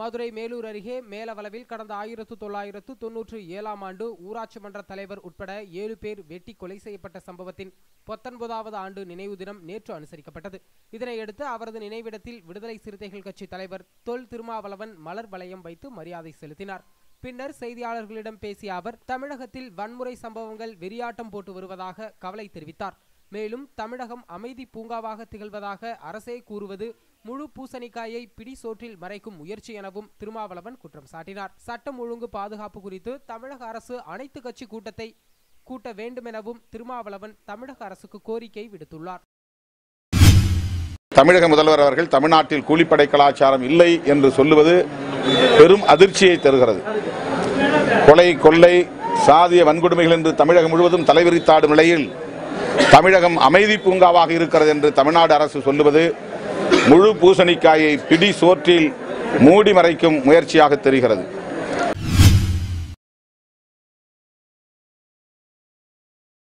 மதுரை மேலூர் அருகே மேலவளவில் கடந்த 1997ஆம் ஆண்டு ஊராட்சி மன்ற தலைவர் உட்பட 7 பேர் வெட்டி கொலை செய்யப்பட்ட சம்பவத்தின் 19வது ஆண்டு நினைவு தினம் நேற்று அனுசரிக்கப்பட்டது. இதனையடுத்து அவரது நினைவிடத்தில் விடுதலை சிறுத்தைகள் கட்சி தலைவர் தொல் திருமாவளவன் மலர் வளையம் வைத்து மரியாதை செலுத்தினார். பின்னர் செய்தியாளர்களிடம் பேசிய அவர் தமிழகத்தில் வன்முறை சம்பவங்கள் வெறியாட்டம் போட்டு வருவதாக கவலை தெரிவித்தார். மேலும் தமிழகம் அமைதி பூங்காவாக திகழ்வதாக அரசே கூறுவது முழு பூசணிக்காயை பிடி சோற்றில் மறைக்கும் முயற்சி எனவும் திருமாவளவன் குற்றம் சாட்டினார். சட்டம் ஒழுங்கு பாதுகாப்பு குறித்து தமிழக அரசு அனைத்து கட்சி கூட்டத்தை கூட்ட வேண்டும் எனவும் திருமாவளவன் தமிழக அரசுக்கு கோரிக்கை விடுத்துள்ளார். தமிழக முதல்வர் அவர்கள் தமிழ்நாட்டில் கூலிப்படை கலாச்சாரம் இல்லை என்று சொல்லுவது பெரும் அதிர்ச்சியை தருகிறது. கொலை, கொள்ளை, சாதிய வன்கொடுமைகள் என்று தமிழகம் முழுவதும் தலைவிரித்தாடும் நிலையில் தமிழகம் அமைதி பூங்காவாக இருக்கிறது என்று தமிழ்நாடு அரசு சொல்லுவது முழு பூசணிக்காயை பிடி சோற்றில் மூடி மறைக்கும் முயற்சியாக தெரிகிறது.